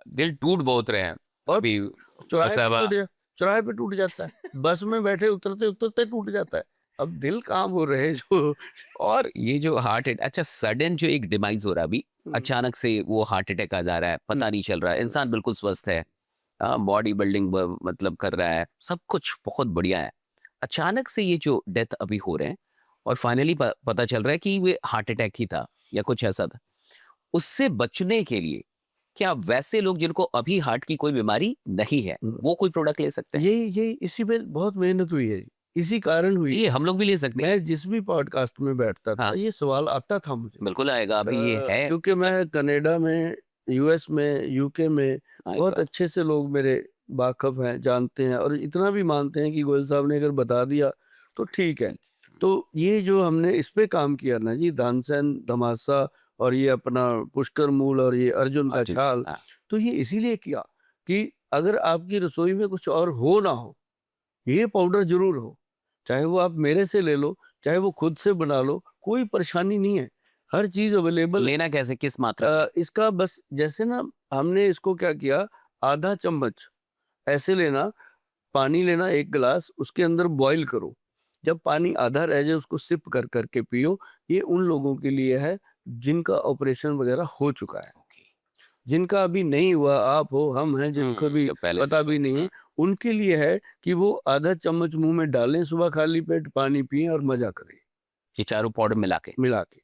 दिल टूट बहुत रहे हैं और अभी। चौराहे पे टूट जाता है, बस में बैठे उतरते उतरते टूट जाता है। अब दिल काम हो रहे जो और ये जो हार्ट अटैक, अच्छा सडन जो एक डिमाइज हो रहा है अभी, अचानक से वो हार्ट अटैक आ जा रहा है, पता नहीं चल रहा है, इंसान बिल्कुल स्वस्थ है, बॉडी बिल्डिंग मतलब कर रहा है, सब कुछ बहुत बढ़िया है, अचानक से ये जो डेथ अभी हो रहे हैं और फाइनली पता चल रहा है कि ये हार्ट अटैक ही था या कुछ ऐसा था। उससे बचने के लिए क्या वैसे लोग जिनको अभी हार्ट की कोई बीमारी नहीं है वो कोई प्रोडक्ट ले सकते हैं? ये इसी पे बहुत मेहनत हुई है, इसी कारण हुई। ये हम लोग भी ले सकते हैं। मैं जिस भी पॉडकास्ट में बैठता था हाँ, ये सवाल आता था मुझे। बिल्कुल आएगा अभी ये है। क्योंकि मैं कनाडा में, यूएस में, यूके में बहुत आएगा। अच्छे से लोग मेरे वाकफ हैं, जानते हैं और इतना भी मानते हैं कि गोयल साहब ने अगर बता दिया तो ठीक है। तो ये जो हमने इस पे काम किया ना जी, तानसेन, धमासा और ये अपना पुष्कर मूल और ये अर्जुन का अर्जुन, छाल, हाँ, तो ये इसीलिए किया कि अगर आपकी रसोई में कुछ और हो ना हो, ये पाउडर जरूर हो। चाहे वो आप मेरे से ले लो, चाहे वो खुद से बना लो, कोई परेशानी नहीं है, हर चीज अवेलेबल। लेना कैसे, किस मात्रा में? इसका बस जैसे ना, हमने इसको क्या किया, आधा चम्मच ऐसे लेना, पानी लेना 1 गिलास, उसके अंदर बॉईल करो, जब पानी आधा रह जाए उसको सिप कर करके पियो। ये उन लोगों के लिए है जिनका ऑपरेशन वगैरह हो चुका है। ओके। जिनका अभी नहीं हुआ, आप हो, हम हैं, जिनको भी जो पहले से पता भी नहीं है, उनके लिए है कि वो आधा चम्मच मुंह में डालें, सुबह खाली पेट पानी पिएं और मजा करें ये चारों पाउडर मिला के। मिला के।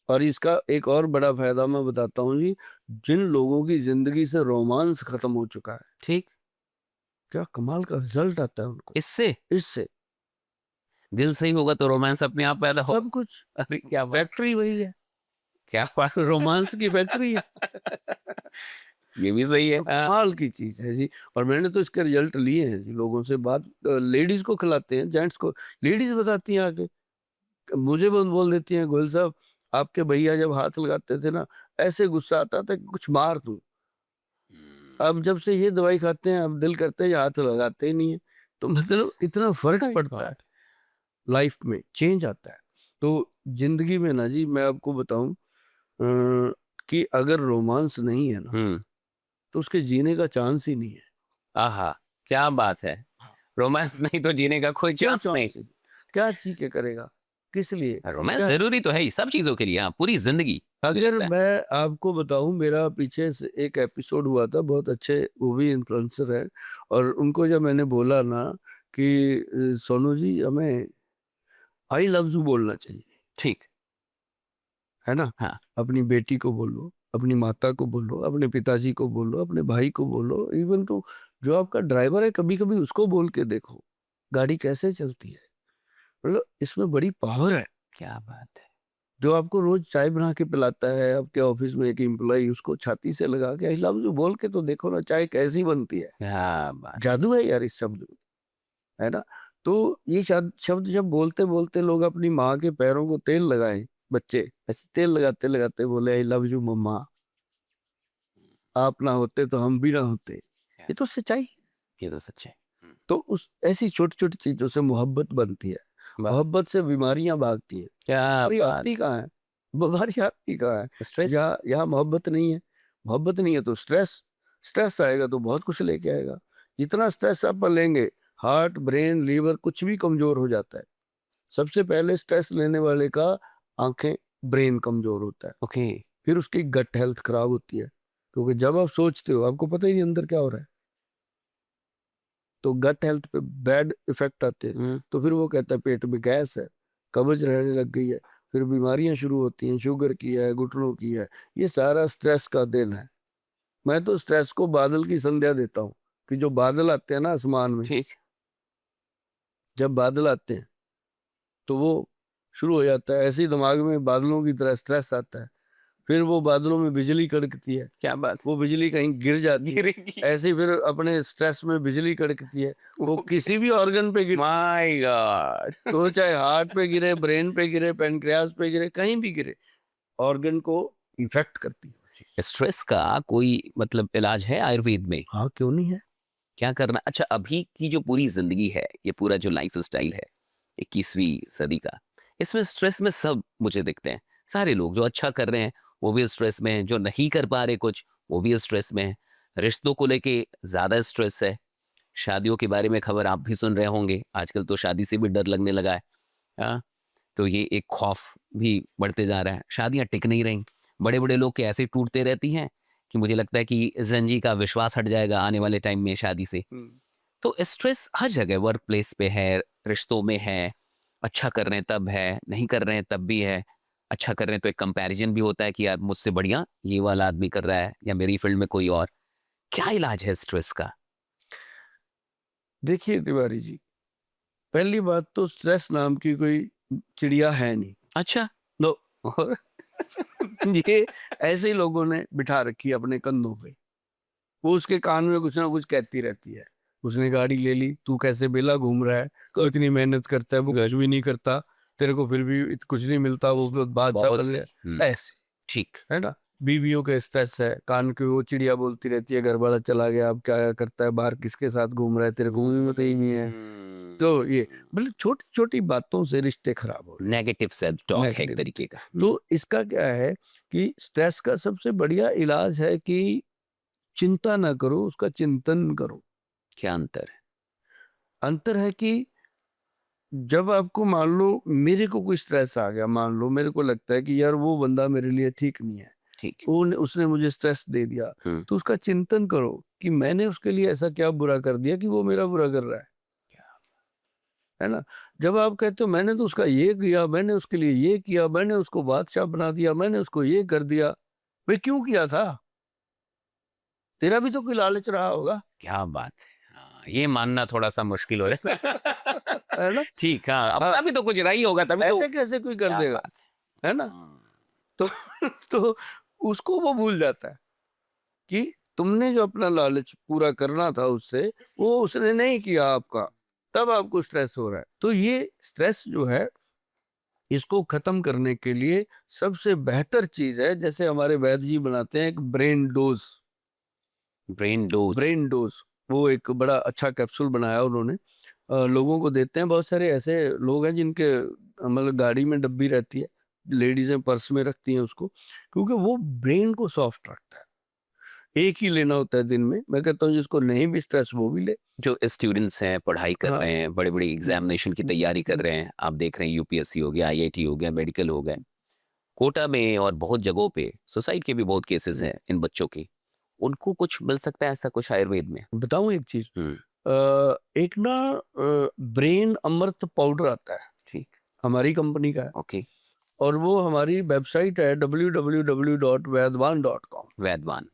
और इसका एक और बड़ा फायदा मैं बताता हूँ जी, जिन लोगों की जिंदगी से रोमांस खत्म हो चुका है, ठीक। क्या कमाल का रिजल्ट आता है उनको इससे इससे। दिल सही होगा तो रोमांस अपने आप पैदा हो। सब कुछ, अरे क्या बात, फैक्ट्री वही है, क्या बात। रोमांस की फैक्ट्री है। ये भी सही है। तो कमाल की चीज है जी। और मैंने तो इसके रिजल्ट लिए हैं जी, लोगों से बात, लेडीज को खिलाते हैं, जेंट्स को, लेडीज बताती हैं आके, मुझे बोल देती हैं, गोयल साहब आपके भैया जब हाथ लगाते थे ना, ऐसे गुस्सा आता था कि कुछ मार दूं। अब जब से ये दवाई खाते हैं, अब दिल करता है ये हाथ लगाते ही नहीं है। तो मतलब इतना फर्क My पड़ता है, God. लाइफ में चेंज आता है। तो जिंदगी में ना जी, मैं आपको बताऊं कि अगर रोमांस नहीं है ना, तो उसके जीने का चांस ही नहीं है। आहा, क्या बात है। रोमांस नहीं तो जीने का कोई क्यों चांस नहीं। चांस, क्या चीज के करेगा, किस लिए, रोमांस क्या। जरूरी तो है ही सब चीजों के लिए, हाँ, पूरी जिंदगी मुझे अगर लगता है। मैं आपको बताऊं, मेरा पीछे से एक एपिसोड हुआ था, बहुत अच्छे वो भी इन्फ्लुएंसर है, और उनको जब मैंने बोला ना कि सोनू जी हमें आई लव यू बोलना चाहिए, ठीक। है ना, हाँ। अपनी बेटी को बोलो, अपनी माता को बोलो, अपने पिताजी को बोलो, अपने भाई को बोलो, इवन तो जो आपका ड्राइवर है कभी कभी उसको बोल के देखो, गाड़ी कैसे चलती है। मतलब इसमें बड़ी पावर है। क्या बात है। जो आपको रोज चाय बना के पिलाता है, आपके ऑफिस में एक एम्प्लॉय, उसको छाती से लगा के आई लव यू बोल के तो देखो ना, चाय कैसी बनती है। क्या बात। जादू है यार इस शब्द में, है ना। तो ये शब्द जब बोलते बोलते लोग अपनी माँ के पैरों को तेल लगाए, बच्चे ऐसे तेल लगाते लगाते बोले आई लव यू मम्मा, आप ना होते तो हम भी ना होते, ये तो सच्चाई। ये तो सच है। तो उस ऐसी छोटी छोटी चीजों से मोहब्बत बनती है, वाह, मोहब्बत से बीमारियां भागती हैं। क्या बीमारी बात। आती कहाँ है, बीमारी आती कहाँ है, स्ट्रेस। यहाँ मोहब्बत नहीं है। मोहब्बत नहीं है तो स्ट्रेस, स्ट्रेस आएगा तो बहुत कुछ लेके आएगा। जितना स्ट्रेस आप लेंगे, हार्ट, ब्रेन, लीवर कुछ भी कमजोर हो जाता है। सबसे पहले स्ट्रेस लेने वाले का आंखें, ब्रेन कमजोर होता है, ओके। फिर उसकी गट हेल्थ खराब होती है, क्योंकि जब आप सोचते हो आपको पता ही नहीं अंदर क्या हो रहा है, तो गट हेल्थ पे बैड इफेक्ट आते हैं। तो फिर वो कहता है पेट में गैस है, कब्ज रहने लग गई है, फिर बीमारियां शुरू होती हैं, शुगर की है, घुटनों की है। ये सारा स्ट्रेस का दिन है। मैं तो स्ट्रेस को बादल की संज्ञा देता हूँ, कि जो बादल आते हैं ना आसमान में, ठीक। जब बादल आते हैं तो वो शुरू हो जाता है, ऐसे ही दिमाग में बादलों की तरह स्ट्रेस आता है, फिर वो बादलों में बिजली कड़कती है, क्या बात। वो बिजली कहीं गिर जाती है, गिरेगी। ऐसे ही फिर अपने स्ट्रेस में बिजली कड़कती है, वो किसी भी ऑर्गन पे गिर, माय गॉड। तो चाहे हार्ट पे गिरे, ब्रेन पे गिरे, पेनक्रियास पे गिरे, कहीं भी गिरे, ऑर्गन को इफेक्ट करती है। स्ट्रेस का कोई मतलब इलाज है आयुर्वेद में? हाँ, क्यों नहीं है। क्या करना, अच्छा अभी की जो पूरी जिंदगी है, ये पूरा जो लाइफ स्टाइल है 21वीं सदी का, इसमें स्ट्रेस में सब मुझे दिखते हैं। सारे लोग जो अच्छा कर रहे हैं वो भी स्ट्रेस में हैं, जो नहीं कर पा रहे कुछ वो भी स्ट्रेस में हैं, रिश्तों को लेके ज्यादा स्ट्रेस है। शादियों के बारे में खबर आप भी सुन रहे होंगे, आजकल तो शादी से भी डर लगने लगा है। हाँ, तो ये एक खौफ भी बढ़ते जा रहा है। शादियां टिक नहीं रही, बड़े बड़े लोग के ऐसे टूटते रहती हैं कि मुझे लगता है कि जंजी का विश्वास हट जाएगा आने वाले टाइम में शादी से। तो स्ट्रेस हर जगह, वर्क प्लेस पे है, रिश्तों में है। अच्छा कर रहे हैं तब है, नहीं कर रहे हैं तब भी है। अच्छा कर रहे हैं तो एक कंपैरिजन भी होता है कि यार मुझसे बढ़िया ये वाला आदमी कर रहा है, या मेरी फील्ड में कोई और। क्या इलाज है स्ट्रेस का? देखिए तिवारी जी, पहली बात तो स्ट्रेस नाम की कोई चिड़िया है नहीं। अच्छा। नो। और ये ऐसे ही लोगों ने बिठा रखी है अपने कंधों पे। वो उसके कान में कुछ ना कुछ कहती रहती है। उसने गाड़ी ले ली, तू कैसे बेला घूम रहा है, तो इतनी मेहनत करता है, वो कुछ भी नहीं करता, तेरे को फिर भी कुछ नहीं मिलता, वो बादशाह बहुत बन सही। गया। ऐसे, ठीक। है ना। बीवियों के स्ट्रेस है, कान की वो चिड़िया बोलती रहती है, घर वाला चला गया, अब क्या करता है, बाहर किसके साथ घूम रहा है, तेरे को भी पता ही नहीं है। तो ये मतलब छोटी छोटी बातों से रिश्ते खराब हो रहे हैं। नेगेटिव सेल्फ टॉक है एक Negative। तरीके का। तो इसका क्या है कि स्ट्रेस का सबसे बढ़िया इलाज है कि चिंता ना करो, उसका चिंतन करो। क्या अंतर है? अंतर है कि जब आपको मान लो मेरे को कोई स्ट्रेस आ गया, मान लो मेरे को लगता है कि यार वो बंदा मेरे लिए ठीक नहीं है, ठीक। उसने मुझे स्ट्रेस दे दिया, तो उसका चिंतन करो कि मैंने उसके लिए ऐसा क्या बुरा कर दिया कि वो मेरा बुरा कर रहा है ना। जब आप कहते हो मैंने तो उसका ये किया, मैंने उसके लिए ये किया, मैंने उसको बादशाह बना दिया, मैंने उसको ये कर दिया, भाई क्यों किया था? तेरा भी तो कोई लालच रहा होगा। क्या बात है। हाँ, ये मानना थोड़ा सा मुश्किल हो रहा है। है ना। ठीक। हाँ, हाँ, अपना भी तो कुछ रहा ही होगा तभी तो। ऐसे कैसे कोई कर क्या देगा, बात है ना। है। तो तो उसको वो भूल जाता है कि तुमने जो अपना लालच पूरा करना था उससे, वो उसने नहीं किया आपका, तब आपको स्ट्रेस हो रहा है। तो ये स्ट्रेस जो है, इसको खत्म करने के लिए सबसे बेहतर चीज है, जैसे हमारे वैद्य जी बनाते हैं एक brain dose. Brain dose. Brain dose, वो एक बड़ा अच्छा कैप्सूल बनाया उन्होंने, लोगों को देते हैं। बहुत सारे ऐसे लोग हैं जिनके मतलब गाड़ी में डब्बी रहती है, लेडीजें पर्स में रखती हैं उसको, क्योंकि वो ब्रेन को सॉफ्ट रखता है। एक ही लेना होता है दिन में, मैं कहता हूँ जिसको नहीं भी स्ट्रेस वो भी ले। जो स्टूडेंट्स हैं, पढ़ाई कर हाँ। रहे हैं, बड़ी बड़ी एग्जामिनेशन की तैयारी कर रहे हैं, आप देख रहे हैं यूपीएससी हो गया, आईआईटी हो गया, मेडिकल हो गए, कोटा में और बहुत जगहों पे सुसाइड के भी बहुत केसेस हैं इन बच्चों के। उनको कुछ मिल सकता है ऐसा कुछ आयुर्वेद में? बताऊं एक चीज, एक ना ब्रेन अमृत पाउडर आता है, ठीक। हमारी कंपनी का है, ओके। और वो हमारी वेबसाइट है www.vedwan.com, वैदवान।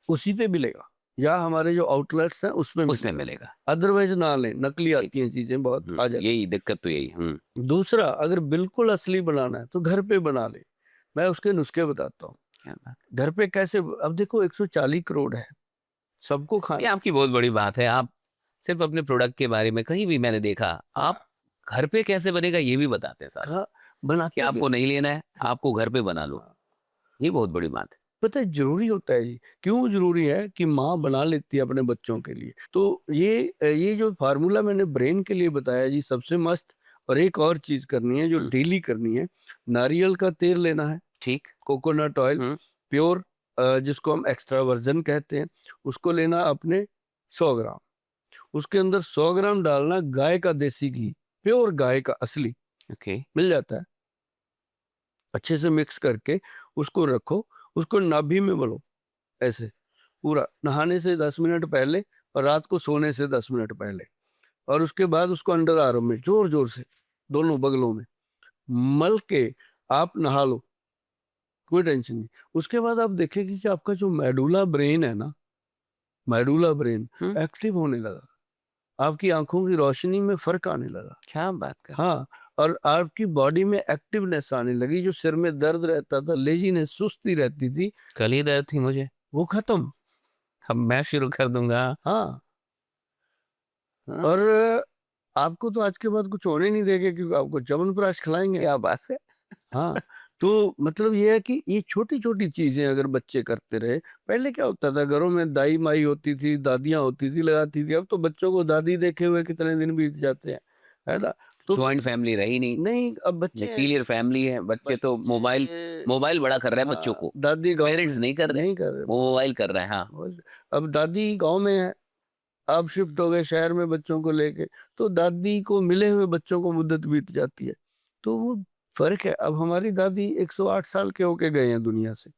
उसी पे मिलेगा, या हमारे जो आउटलेट्स हैं उसमें उसमें मिलेगा। मिलेगा। अदरवाइज ना लें, नकली ठीक। आती हैं चीजें, बहुत आ जाती यही दिक्कत तो यही। हैं। दूसरा, अगर बिल्कुल असली बनाना है तो घर पे बना ले, मैं उसके नुस्खे बताता हूँ। क्या बात। घर पे कैसे, अब देखो 140 करोड़ है, सबको ये खाना। आपकी बहुत बड़ी बात है। आप सिर्फ अपने प्रोडक्ट के बारे में कहीं भी मैंने देखा, आप घर पे कैसे बनेगा ये भी बताते हैं साथ साथ, हाँ, कि बनाते आपको नहीं लेना है, आपको घर पे बना लो। हाँ। ये बहुत बड़ी बात है। पता है जरूरी होता है जी, क्यों जरूरी है कि माँ बना लेती है अपने बच्चों के लिए। तो ये जो फार्मूला मैंने ब्रेन के लिए बताया जी, सबसे मस्त। और एक और चीज करनी है जो डेली करनी है, नारियल का तेल लेना है, ठीक। कोकोनट ऑयल प्योर, जिसको हम एक्स्ट्रा वर्जन कहते हैं, उसको लेना अपने 100 ग्राम। उसके अंदर 100 ग्राम डालना गाय का देसी घी, प्योर गाय का असली, ओके। मिल जाता है। अच्छे से मिक्स करके उसको रखो, उसको नाभि में मलो, ऐसे पूरा, नहाने से 10 मिनट पहले और रात को सोने से 10 मिनट पहले। और उसके बाद उसको अंडर आर्म में जोर जोर से दोनों बगलों में मल के आप नहा लो, कोई टेंशन नहीं। उसके बाद आप देखेंगे कि आपका जो मेडुला ब्रेन है ना, मेडुला ब्रेन एक्टिव होने लगा, आपकी आंखों की रोशनी में फर्क आने लगा। क्या बात कर। हाँ, और आपकी बॉडी में एक्टिवनेस आने लगी। जो सिर में दर्द रहता था, लेजीनेस, सुस्ती रहती थी, कल ही दर्द थी मुझे, वो खत्म। अब मैं शुरू कर दूंगा। हाँ, हाँ? और आपको तो आज के बाद कुछ होने नहीं देंगे, क्योंकि आपको च्यवनप्राश खिलाएंगे। क्या बात है। हाँ, तो मतलब ये है कि ये छोटी छोटी चीजें अगर बच्चे करते रहे। पहले क्या होता था, घरों में दाई माई होती थी, दादियां होती थी, लगाती थी। अब तो बच्चों को दादी देखे हुए कितने दिन बीत जाते हैं, है ना। तो जॉइंट फैमिली रही नहीं, नहीं, अब बच्चे हैं, न्यूक्लियर फैमिली है, बच्चे तो मोबाइल बच्चे बड़ा कर रहे हैं बच्चों हाँ, को, दादी गाँव पेरेंट्स में नहीं कर रहे, नहीं कर रहे, वो मोबाइल कर रहे हैं। हाँ, अब दादी गाँव में है, आप शिफ्ट हो गए शहर में बच्चों को लेके, तो दादी को मिले हुए बच्चों को मुद्दत बीत जाती है। तो वो फ़र्क है। अब हमारी दादी 108 साल के होके गए हैं दुनिया से।